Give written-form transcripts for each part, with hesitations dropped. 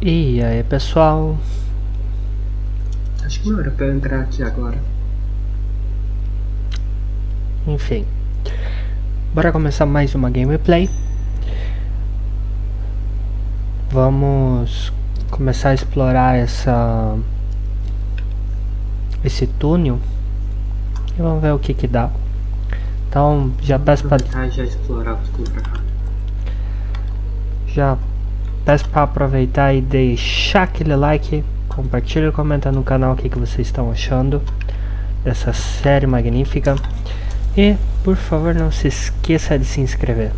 E aí pessoal, Acho que não era pra eu entrar aqui agora. enfim, bora começar mais uma gameplay. Vamos começar a explorar esse túnel e vamos ver o que dá. Então já Vamos peço aproveitar e já explorar o que tem pra cá. pra aproveitar e deixar aquele like, compartilha e comenta no canal o que vocês estão achando dessa série magnífica. E por favor não se esqueça de se inscrever.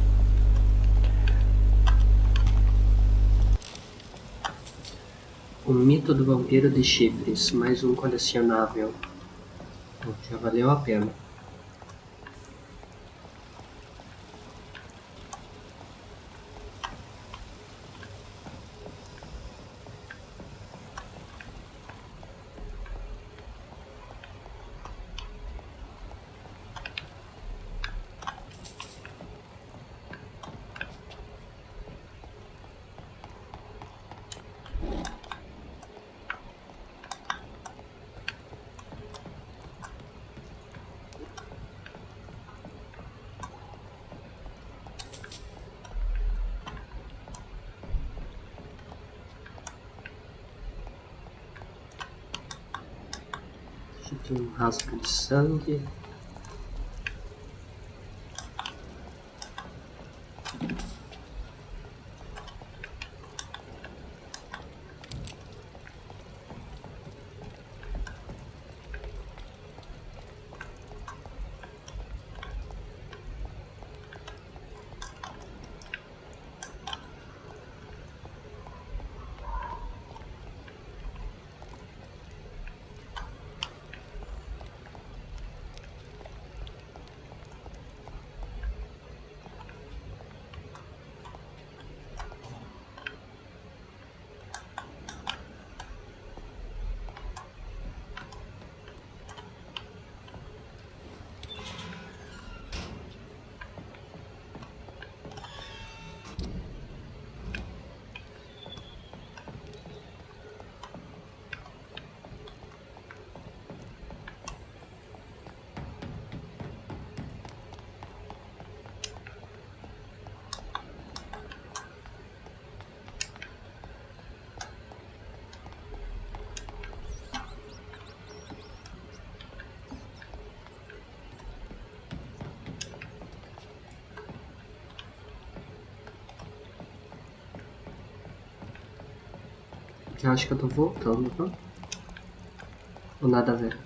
O mito do vampiro de chifres, mais um colecionável. Já valeu a pena. Aqui tem um rastro de sangue. Eu acho que eu tô voltando, não? Ou nada a ver?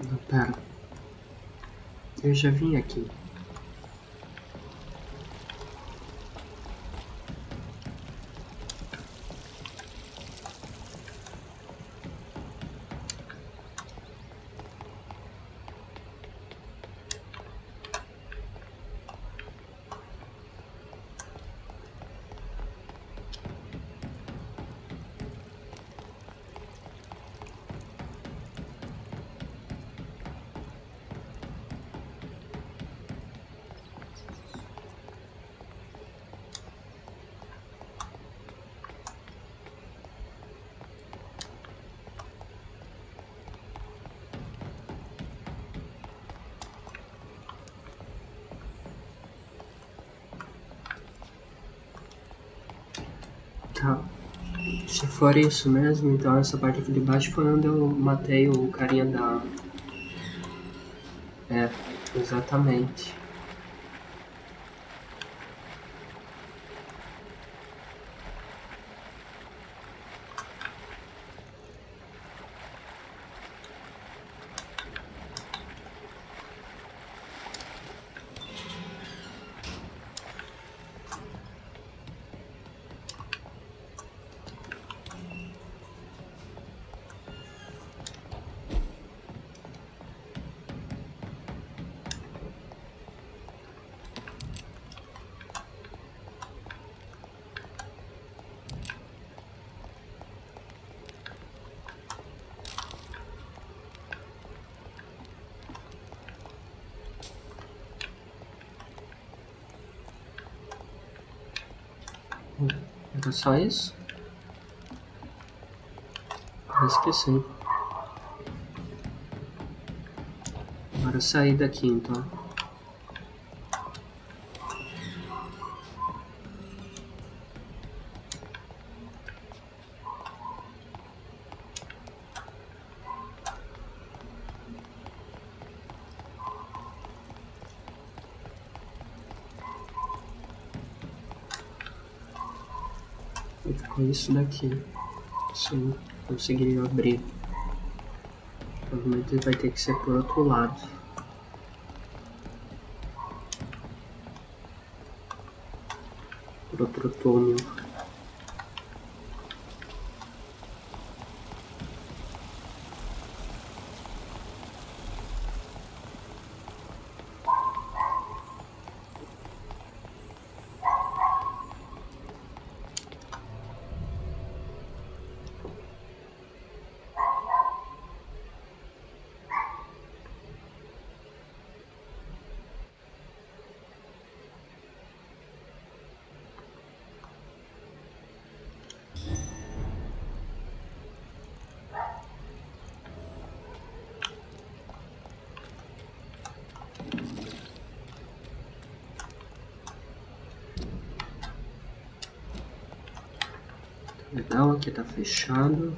Não, pera. Eu já vim aqui. Tá. Se for isso mesmo, então essa parte aqui de baixo foi onde eu matei o carinha da... É, exatamente. Era só isso? Eu esqueci. Bora sair daqui então. E ficou isso daqui. Sim, conseguiria abrir. Provavelmente vai ter que ser por outro lado. Por outro túnel. Legal, aqui tá fechado.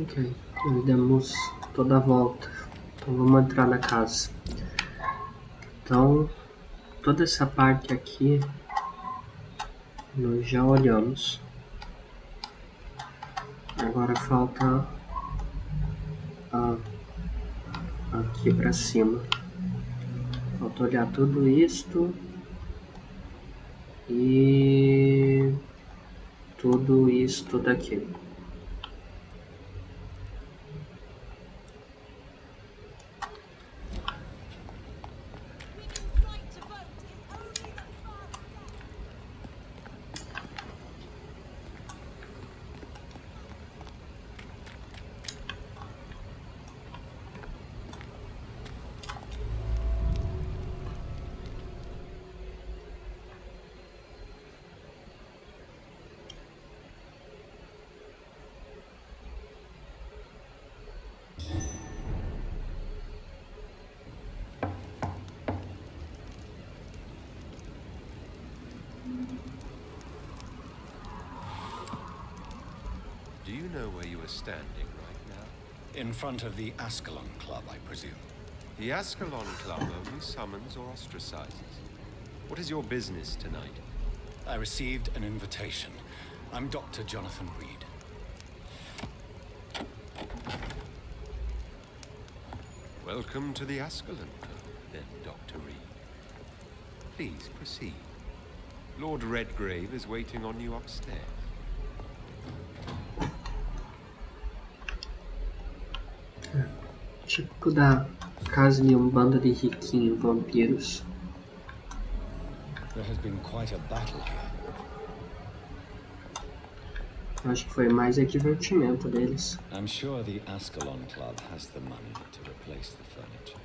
Ok, nós demos toda a volta. Então vamos entrar na casa. Então, toda essa parte aqui nós já olhamos. Agora falta aqui pra cima. Falta olhar tudo isto e tudo isto daqui. Do you know where you are standing right now? In front of the Ascalon Club, I presume. The Ascalon Club only summons or ostracizes. What is your business tonight? I received an invitation. I'm Dr. Jonathan Reed. Welcome to the Ascalon Club, then, Dr. Reed. Please proceed. Lord Redgrave is waiting on you upstairs. Típico da casa de bando de riquinho, vampiros. There has been quite a battle here. Acho que foi mais é divertimento deles. I'm sure the Ascalon Club has the money to replace the furniture.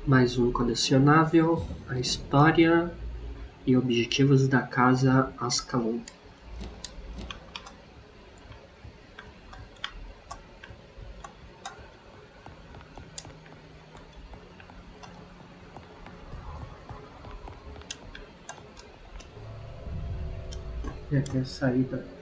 Mais um colecionável, a história e objetivos da casa Ascalon. E aqui é a saída.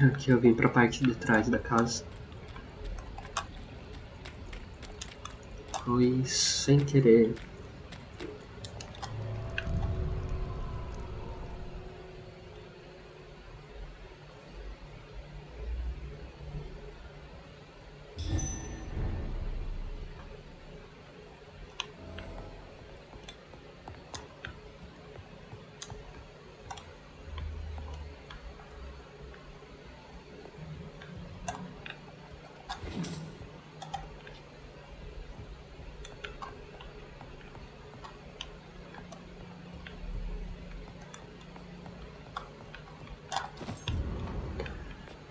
Aqui eu vim para a parte de trás da casa. Foi sem querer.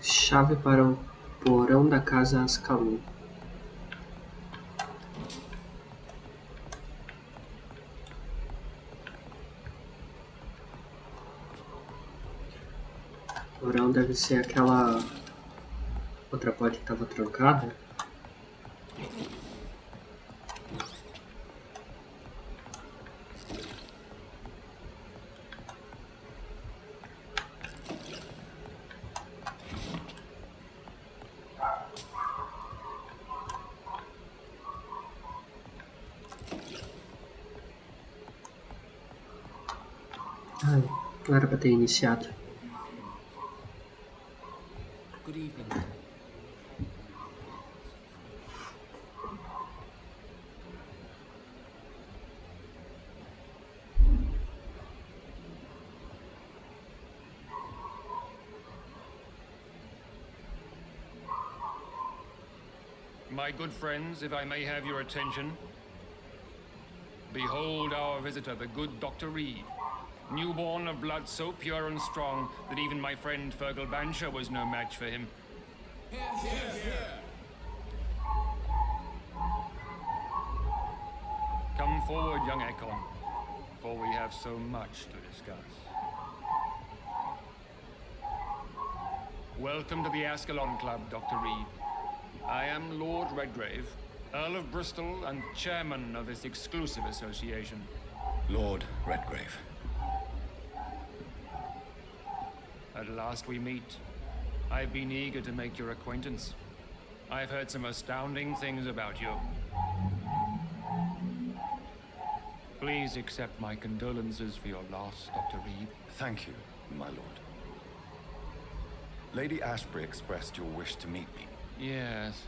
Chave para o porão da casa Ascalon. O porão deve ser aquela outra porta que estava trancada. Ai, não era para ter iniciado. Good evening. My good friends, if I may have your attention. Behold our visitor, the good Dr. Reed. Newborn of blood so pure and strong that even my friend Fergal Bansher was no match for him. Come forward, young Ascalon, for we have so much to discuss. Welcome to the Ascalon Club, Dr. Reed. I am Lord Redgrave, Earl of Bristol and chairman of this exclusive association. Lord Redgrave. At last we meet. I've been eager to make your acquaintance. I've heard some astounding things about you. Please accept my condolences for your loss, Dr. Reed. Thank you, my lord. Lady Ashbury expressed your wish to meet me. Yes.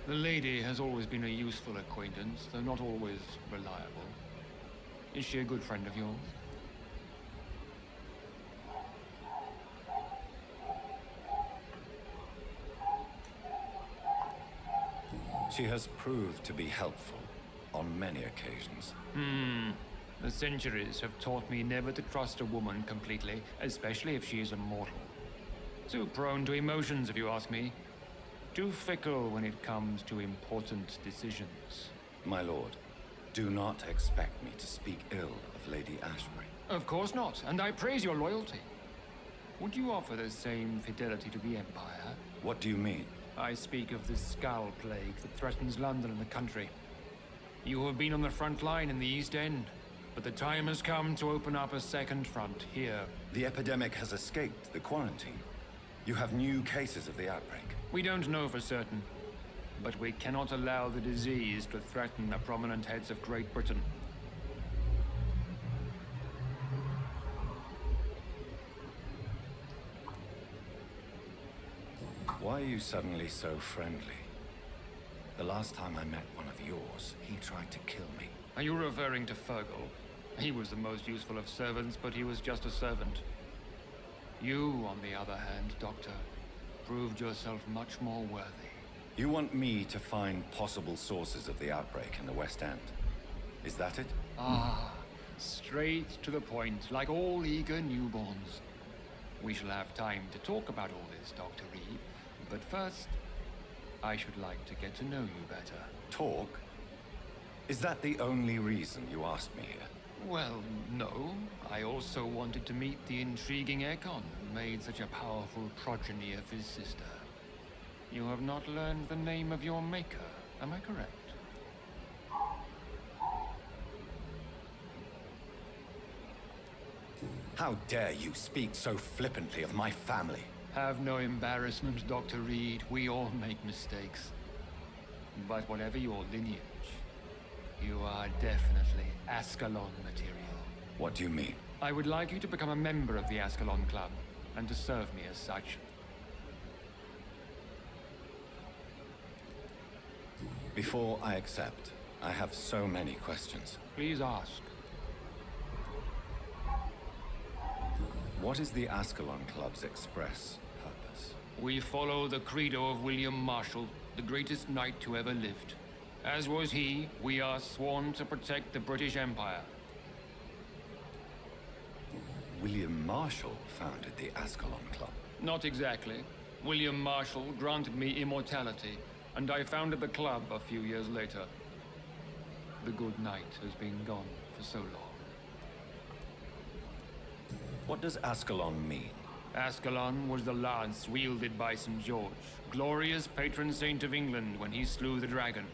The lady has always been a useful acquaintance, though not always reliable. Is she a good friend of yours? She has proved to be helpful on many occasions. The centuries have taught me never to trust a woman completely, especially if she is a mortal. Too prone to emotions, if you ask me. Too fickle when it comes to important decisions. My lord, do not expect me to speak ill of Lady Ashbury. Of course not, and I praise your loyalty. Would you offer the same fidelity to the Empire? What do you mean? I speak of the Skull Plague that threatens London and the country. You have been on the front line in the East End, but the time has come to open up a second front here. The epidemic has escaped the quarantine. You have new cases of the outbreak. We don't know for certain, but we cannot allow the disease to threaten the prominent heads of Great Britain. Why are you suddenly so friendly? The last time I met one of yours, he tried to kill me. Are you referring to Fergal? He was the most useful of servants, but he was just a servant. You, on the other hand, Doctor, proved yourself much more worthy. You want me to find possible sources of the outbreak in the West End? Is that it? Ah, straight to the point, like all eager newborns. We shall have time to talk about all this, Dr. Reed. But first, I should like to get to know you better. Talk? Is that the only reason you asked me here? Well, no. I also wanted to meet the intriguing Ekon who made such a powerful progeny of his sister. You have not learned the name of your maker, am I correct? How dare you speak so flippantly of my family? Have no embarrassment, Dr. Reed. We all make mistakes. But whatever your lineage, you are definitely Ascalon material. What do you mean? I would like you to become a member of the Ascalon Club, and to serve me as such. Before I accept, I have so many questions. Please ask. What is the Ascalon Club's express purpose? We follow the credo of William Marshall, the greatest knight who ever lived. As was he, we are sworn to protect the British Empire. William Marshall founded the Ascalon Club. Not exactly. William Marshall granted me immortality, and I founded the club a few years later. The good knight has been gone for so long. What does Ascalon mean? Ascalon was the lance wielded by St. George, glorious patron saint of England when he slew the dragon.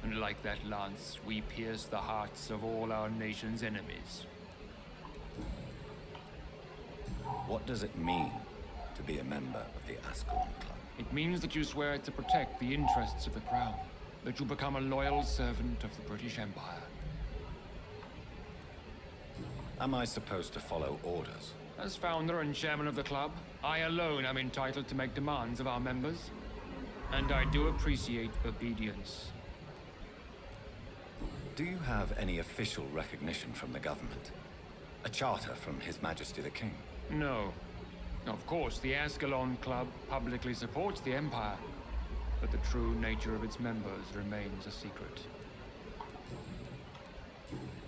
And like that lance, we pierce the hearts of all our nation's enemies. What does it mean to be a member of the Ascalon Club? It means that you swear to protect the interests of the crown, that you become a loyal servant of the British Empire. Am I supposed to follow orders? As founder and chairman of the club, I alone am entitled to make demands of our members. And I do appreciate obedience. Do you have any official recognition from the government? A charter from His Majesty the King? No. Of course, the Ascalon Club publicly supports the Empire, but the true nature of its members remains a secret.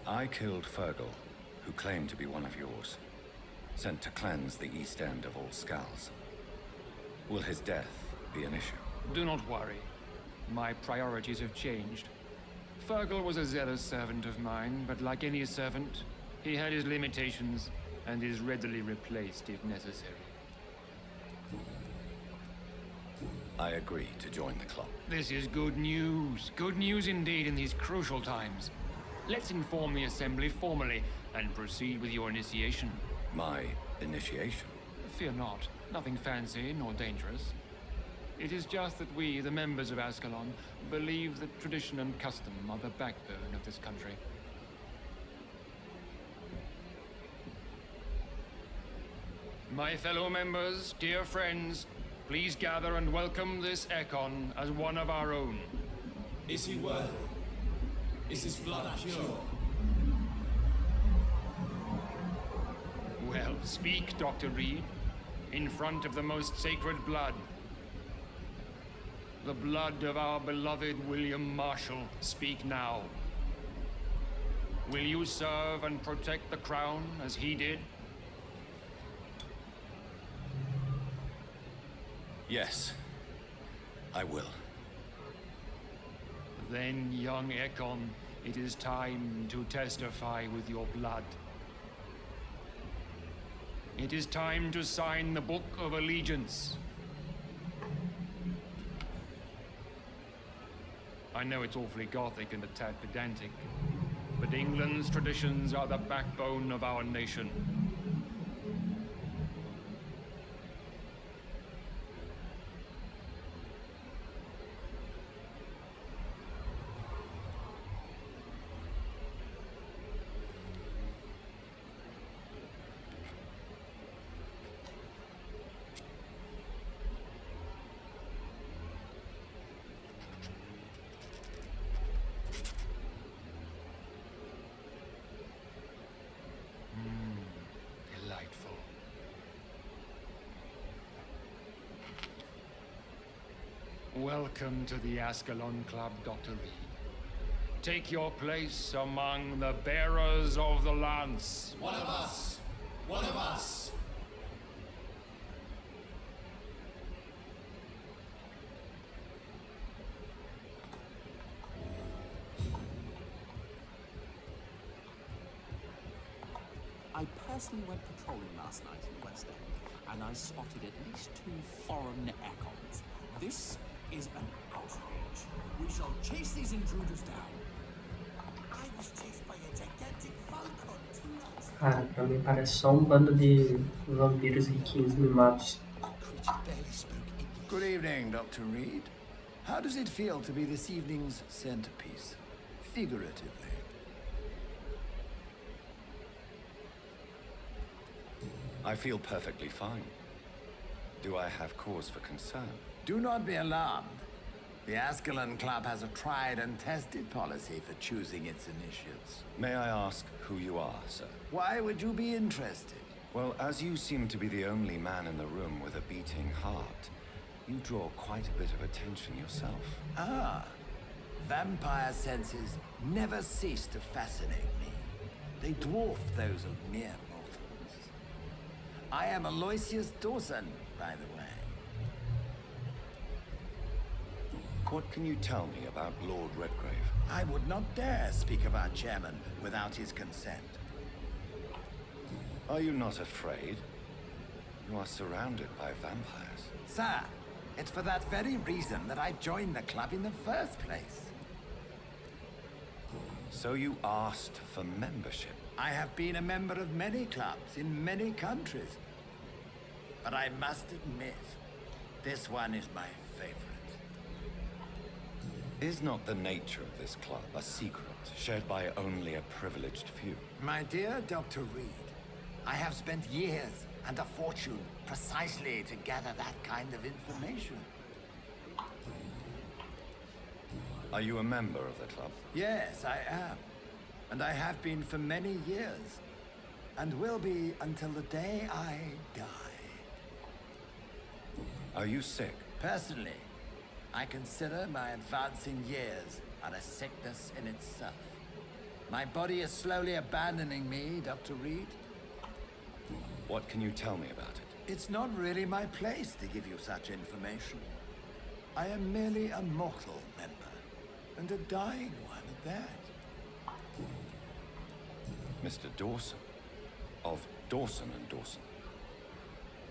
I killed Fergal, who claimed to be one of yours, sent to cleanse the East End of all skulls. Will his death be an issue? Do not worry. My priorities have changed. Fergal was a zealous servant of mine, but like any servant, he had his limitations and is readily replaced if necessary. I agree to join the club. This is good news. Good news indeed in these crucial times. Let's inform the Assembly formally and proceed with your initiation. My initiation? Fear not. Nothing fancy nor dangerous. It is just that we, the members of Ascalon, believe that tradition and custom are the backbone of this country. My fellow members, dear friends, please gather and welcome this Ekon as one of our own. Is he worthy? Is his blood pure? Well, speak, Dr. Reed, in front of the most sacred blood. The blood of our beloved William Marshall. Speak now. Will you serve and protect the crown as he did? Yes, I will. Then, young Ekon, it is time to testify with your blood. It is time to sign the Book of Allegiance. I know it's awfully gothic and a tad pedantic, but England's traditions are the backbone of our nation. Welcome to the Ascalon Club, Dr. Reed. Take your place among the bearers of the lance. One of us! One of us! I personally went patrolling last night in the West End, and I spotted at least 2 foreign echoes. This is an outrage. We shall chase these intruders down. I was chased by a gigantic falcon 2 nights ago. Cara, pra mim parece só um bando de vampiros riquinhos mimados. Creature barely spoke English. Good evening, Dr. Reed. How does it feel to be this evening's centerpiece, figuratively? I feel perfectly fine. Do I have cause for concern? Do not be alarmed. The Ascalon Club has a tried and tested policy for choosing its initiates. May I ask who you are, sir? Why would you be interested? Well, as you seem to be the only man in the room with a beating heart, you draw quite a bit of attention yourself. Ah, vampire senses never cease to fascinate me. They dwarf those of mere mortals. I am Aloysius Dawson, by the way. What can you tell me about Lord Redgrave? I would not dare speak of our chairman without his consent. Are you not afraid? You are surrounded by vampires. Sir, it's for that very reason that I joined the club in the first place. So you asked for membership? I have been a member of many clubs in many countries. But I must admit, this one is my favorite. Is not the nature of this club a secret shared by only a privileged few? My dear Dr. Reed, I have spent years and a fortune precisely to gather that kind of information. Are you a member of the club? Yes, I am. And I have been for many years. And will be until the day I die. Are you sick? Personally, I consider my advancing years are a sickness in itself. My body is slowly abandoning me, Dr. Reed. What can you tell me about it? It's not really my place to give you such information. I am merely a mortal member, and a dying one at that. Mr. Dawson, of Dawson and Dawson,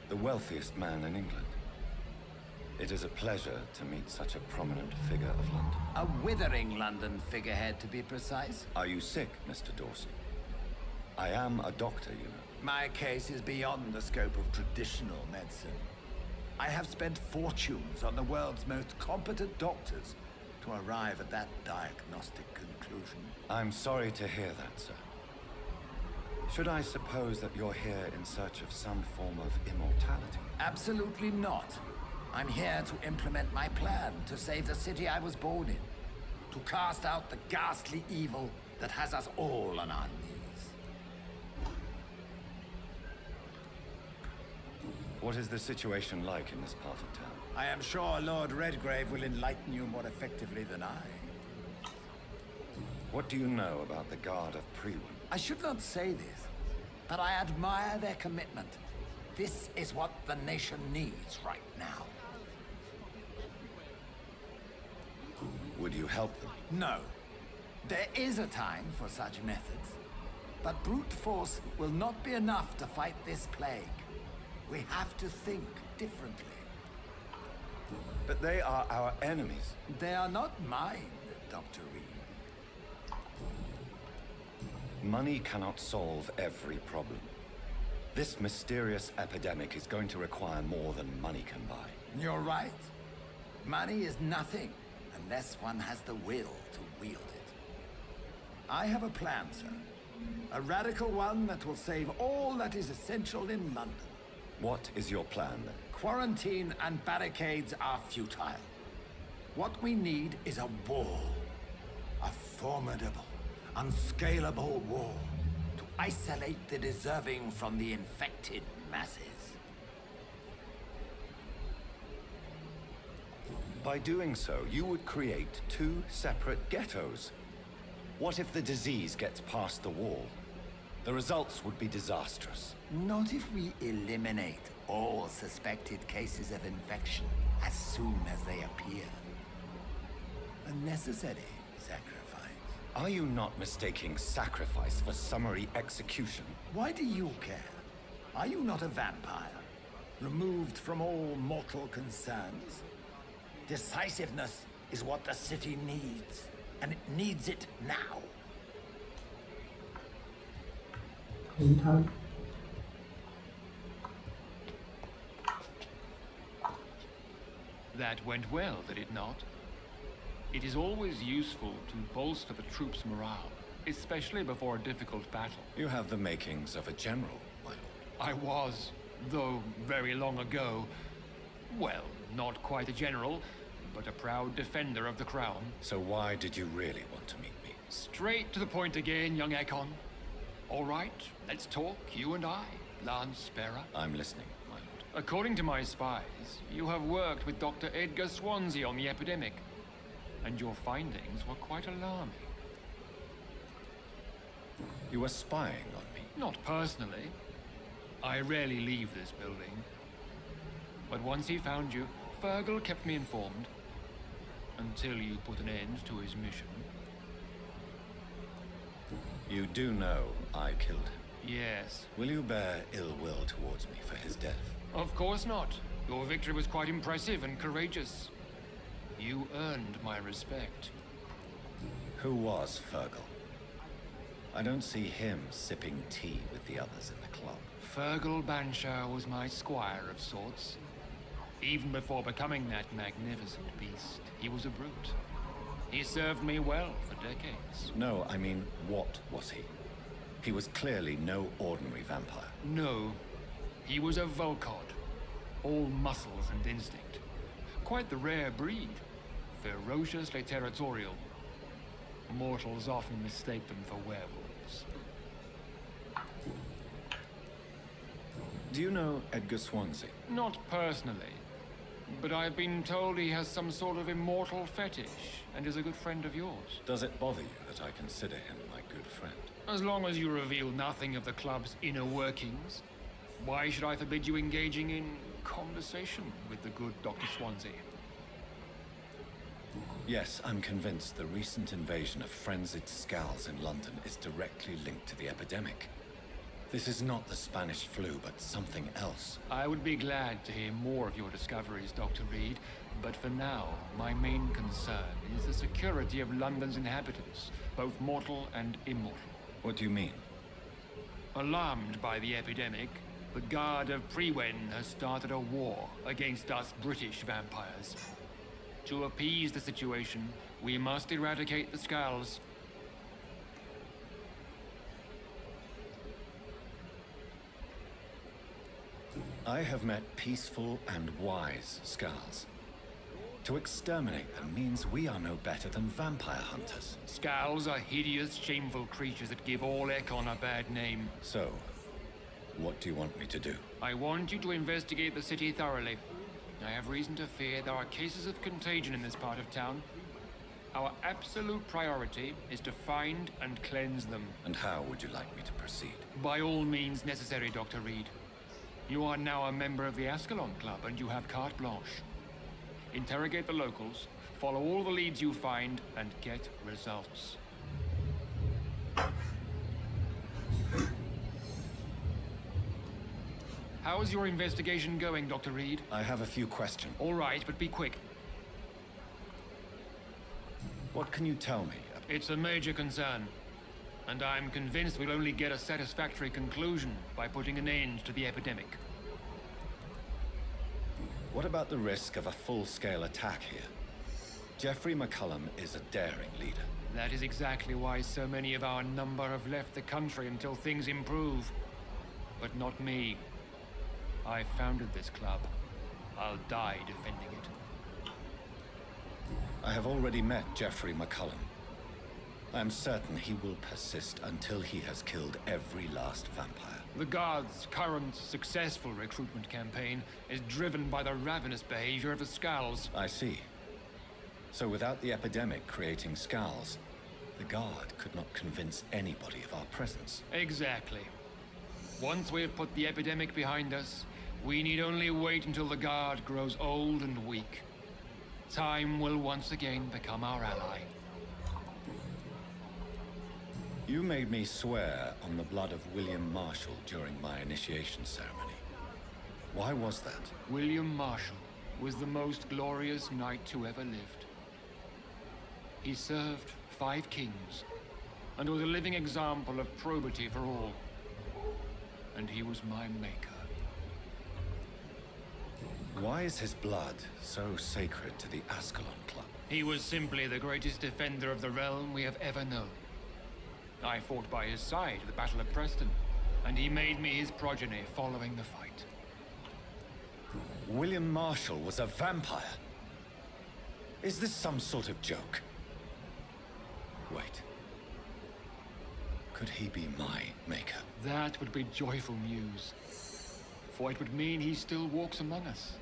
the wealthiest man in England. It is a pleasure to meet such a prominent figure of London. A withering London figurehead, to be precise. Are you sick, Mr. Dawson? I am a doctor, you know. My case is beyond the scope of traditional medicine. I have spent fortunes on the world's most competent doctors to arrive at that diagnostic conclusion. I'm sorry to hear that, sir. Should I suppose that you're here in search of some form of immortality? Absolutely not. I'm here to implement my plan to save the city I was born in. To cast out the ghastly evil that has us all on our knees. What is the situation like in this part of town? I am sure Lord Redgrave will enlighten you more effectively than I. What do you know about the Guard of Priwen? I should not say this, but I admire their commitment. This is what the nation needs right now. Would you help them? No. There is a time for such methods. But brute force will not be enough to fight this plague. We have to think differently. But they are our enemies. They are not mine, Dr. Reed. Money cannot solve every problem. This mysterious epidemic is going to require more than money can buy. You're right. Money is nothing unless one has the will to wield it. I have a plan, sir. A radical one that will save all that is essential in London. What is your plan, then? Quarantine and barricades are futile. What we need is a wall. A formidable, unscalable wall to isolate the deserving from the infected masses. By doing so, you would create 2 separate ghettos. What if the disease gets past the wall? The results would be disastrous. Not if we eliminate all suspected cases of infection as soon as they appear. A necessary sacrifice. Are you not mistaking sacrifice for summary execution? Why do you care? Are you not a vampire? Removed from all mortal concerns? Decisiveness is what the city needs, and it needs it now. Então, That went well, did it not? It is always useful to bolster the troops' morale, especially before a difficult battle. You have the makings of a general, my lord. I was, though very long ago, well, not quite a general, but a proud defender of the crown. So why did you really want to meet me? Straight to the point again, young Ekon. All right, let's talk, you and I, Lance Sparrow. I'm listening, my lord. According to my spies, you have worked with Dr. Edgar Swansea on the epidemic, and your findings were quite alarming. You were spying on me. Not personally. I rarely leave this building. But once he found you, Fergal kept me informed. Until you put an end to his mission. You do know I killed him. Yes. Will you bear ill will towards me for his death? Of course not. Your victory was quite impressive and courageous. You earned my respect. Who was Fergal? I don't see him sipping tea with the others in the club. Fergal Banshire was my squire of sorts. Even before becoming that magnificent beast, he was a brute. He served me well for decades. No, I mean, what was he? He was clearly no ordinary vampire. No. He was a Volcod. All muscles and instinct. Quite the rare breed. Ferociously territorial. Mortals often mistake them for werewolves. Do you know Edgar Swansea? Not personally. But I've been told he has some sort of immortal fetish, and is a good friend of yours. Does it bother you that I consider him my good friend? As long as you reveal nothing of the club's inner workings, why should I forbid you engaging in conversation with the good Dr. Swansea? Yes, I'm convinced the recent invasion of frenzied scowls in London is directly linked to the epidemic. This is not the Spanish flu, but something else. I would be glad to hear more of your discoveries, Dr. Reed, but for now, my main concern is the security of London's inhabitants, both mortal and immortal. What do you mean? Alarmed by the epidemic, the Guard of Prewen has started a war against us British vampires. To appease the situation, we must eradicate the Skulls. I have met peaceful and wise Skulls. To exterminate them means we are no better than vampire hunters. Skulls are hideous, shameful creatures that give all Ekon a bad name. So, what do you want me to do? I want you to investigate the city thoroughly. I have reason to fear there are cases of contagion in this part of town. Our absolute priority is to find and cleanse them. And how would you like me to proceed? By all means necessary, Dr. Reed. You are now a member of the Ascalon Club, and you have carte blanche. Interrogate the locals, follow all the leads you find, and get results. How is your investigation going, Dr. Reed? I have a few questions. All right, but be quick. What can you tell me? It's a major concern. And I'm convinced we'll only get a satisfactory conclusion by putting an end to the epidemic. What about the risk of a full-scale attack here? Jeffrey McCullum is a daring leader. That is exactly why so many of our number have left the country until things improve. But not me. I founded this club. I'll die defending it. I have already met Jeffrey McCullum. I am certain he will persist until he has killed every last vampire. The Guard's current successful recruitment campaign is driven by the ravenous behavior of the Skulls. I see. So without the epidemic creating scowls, the guard could not convince anybody of our presence. Exactly. Once we have put the epidemic behind us, we need only wait until the guard grows old and weak. Time will once again become our ally. You made me swear on the blood of William Marshall during my initiation ceremony. Why was that? William Marshall was the most glorious knight who ever lived. He served 5 kings, and was a living example of probity for all. And he was my maker. Why is his blood so sacred to the Ascalon Club? He was simply the greatest defender of the realm we have ever known. I fought by his side at the Battle of Preston, and he made me his progeny following the fight. William Marshall was a vampire? Is this some sort of joke? Wait. Could he be my maker? That would be joyful news, for it would mean he still walks among us.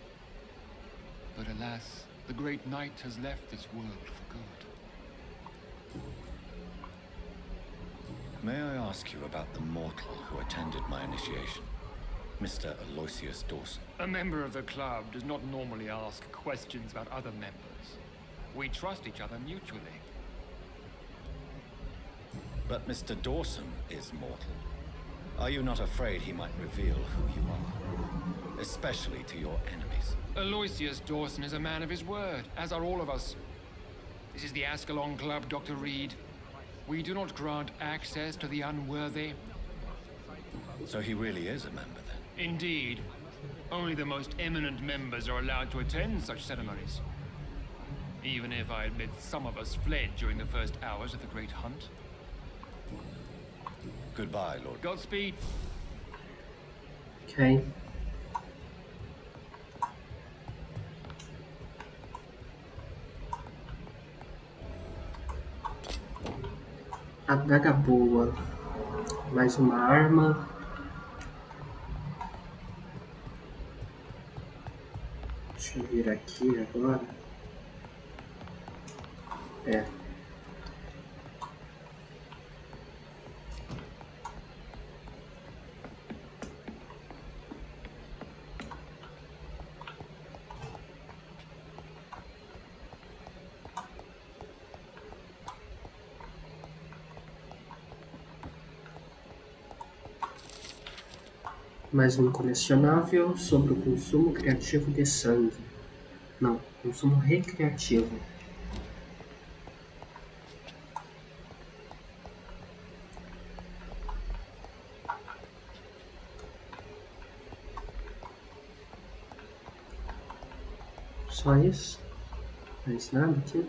But alas, the great knight has left this world for good. May I ask you about the mortal who attended my initiation? Mr. Aloysius Dawson. A member of the club does not normally ask questions about other members. We trust each other mutually. But Mr. Dawson is mortal. Are you not afraid he might reveal who you are? Especially to your enemies. Aloysius Dawson is a man of his word, as are all of us. This is the Ascalon Club, Dr. Reed. We do not grant access to the unworthy. So he really is a member then? Indeed. Only the most eminent members are allowed to attend such ceremonies. Even if I admit some of us fled during the first hours of the Great Hunt. Goodbye, Lord. Godspeed. Ok. Adaga boa. Mais uma arma. Deixa eu vir aqui agora. Mais um colecionável sobre o consumo criativo de sangue. Não, consumo recreativo. Só isso? Mais nada aqui?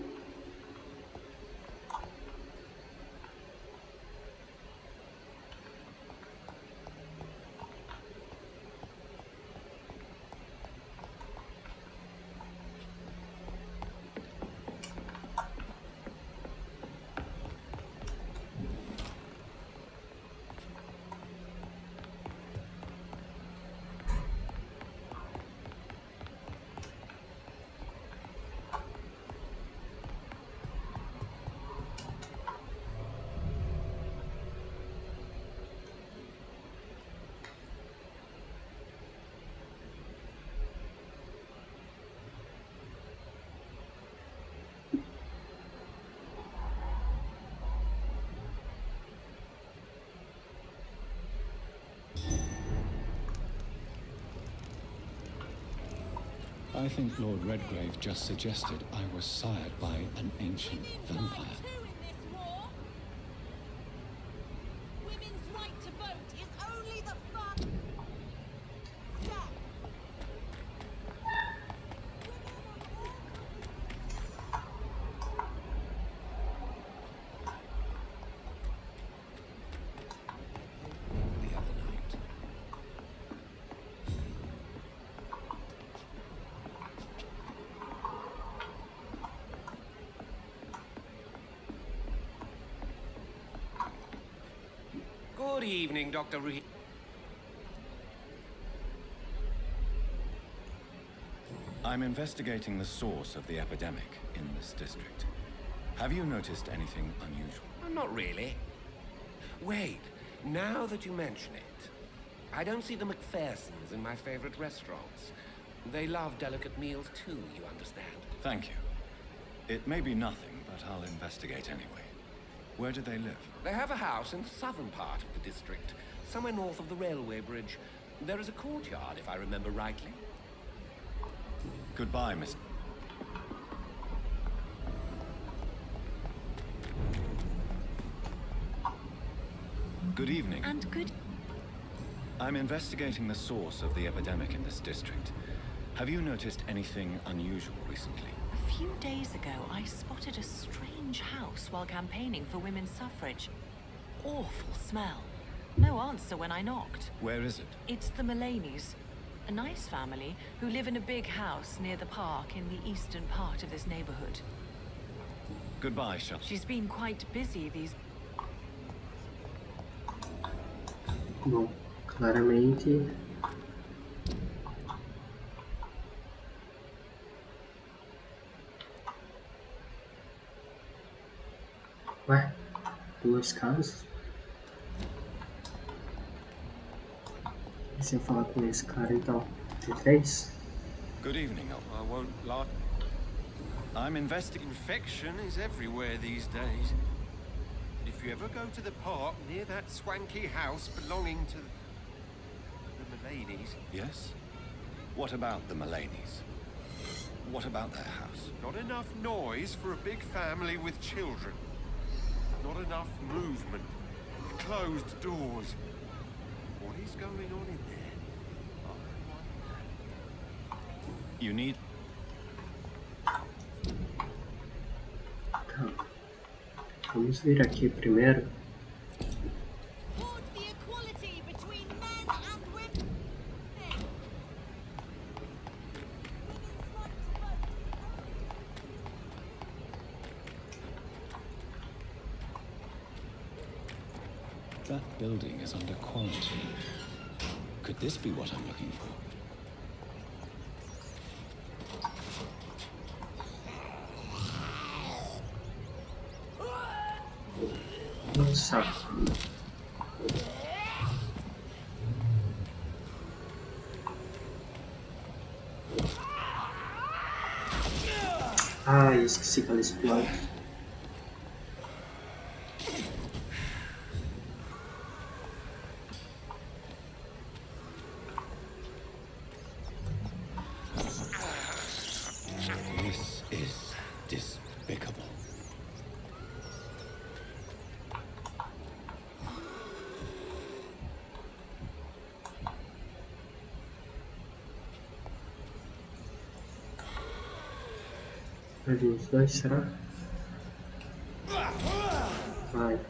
I think Lord Redgrave just suggested I was sired by an ancient vampire. Women's right to vote is only the first step. The other night. Good evening, Dr. Reed. I'm investigating the source of the epidemic in this district. Have you noticed anything unusual? Not really. Wait, now that you mention it, I don't see the McPhersons in my favorite restaurants. They love delicate meals too, you understand. Thank you. It may be nothing, but I'll investigate anyway. Where do they live? They have a house in the southern part of the district, somewhere north of the railway bridge. There is a courtyard, if I remember rightly. Goodbye, Miss... Good evening. And good... I'm investigating the source of the epidemic in this district. Have you noticed anything unusual recently? A few days ago, I spotted a strange house while campaigning for women's suffrage. Awful smell. No answer when I knocked. Where is it? It's the Mullaneys, a nice family who live in a big house near the park in the eastern part of this neighborhood. Goodbye, Shel. She's been quite busy these... Bom, claramente... Ué, duas casas? E se eu falar com esse cara então? Tem três? Good evening. I won't lie. I'm investigating... Infection is everywhere these days. If you ever go to the park near that swanky house belonging to the Mullaneys... Yes? What about the Mullaneys? What about their house? Not enough noise for a big family with children. Not enough movement. Closed doors. What is going on in there? You need... Tá. Vamos vir aqui primeiro. Towards the equality between men and women. Women's right to vote. That building is under quarantine. Could this be what I'm looking for? Nossa. Ai, esqueci que ela explode. This is despicable. Vai vir os dois, será? Vai.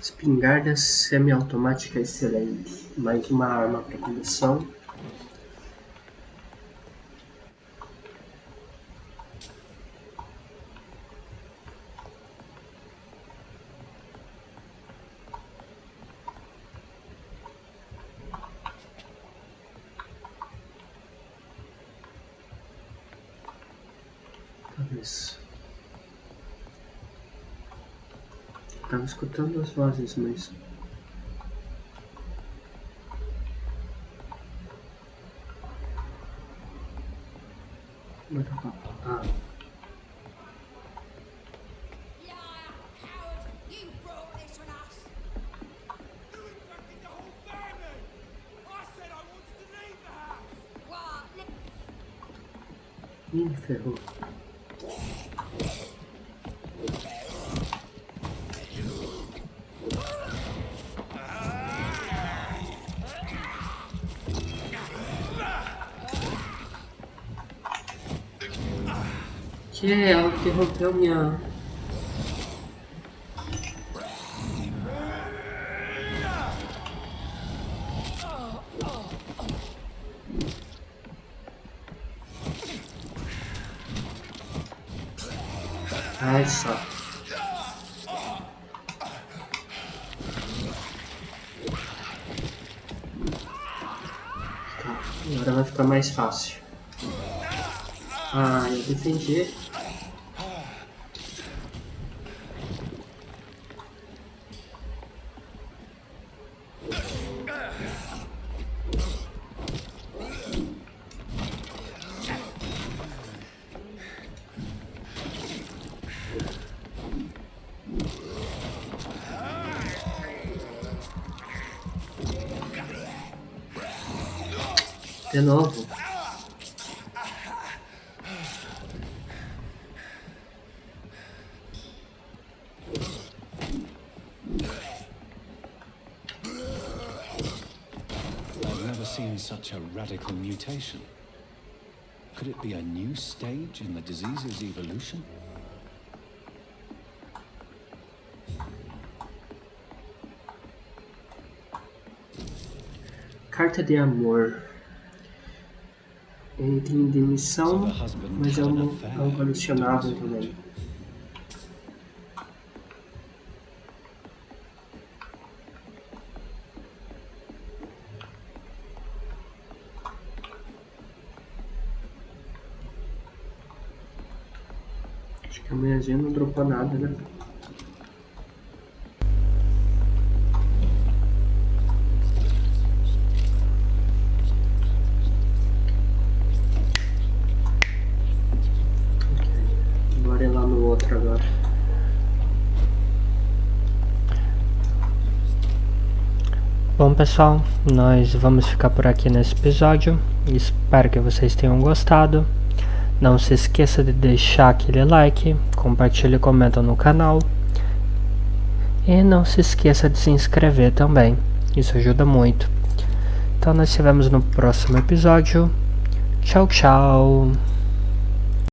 Espingarda semiautomática excelente. Mais uma arma para coleção. Isso. Eu tava escutando as vozes, mas... Ah. Ih, ferrou. Que é ela que rompeu minha... Ai, só. Tá, agora vai ficar mais fácil. Ah, eu defendi. De novo. I've never seen such a radical mutation. Could it be a new stage in the disease's evolution? Carta de Amor. Ele tem demissão, mas é um colecionável também. Acho que a mulherzinha não dropou nada, né? Bora ir lá no outro agora. Bom pessoal, nós vamos ficar por aqui nesse episódio. Espero que vocês tenham gostado. Não se esqueça de deixar aquele like, compartilhe e comenta no canal. E não se esqueça de se inscrever também, isso ajuda muito. Então nós nos vemos no próximo episódio. Tchau, tchau!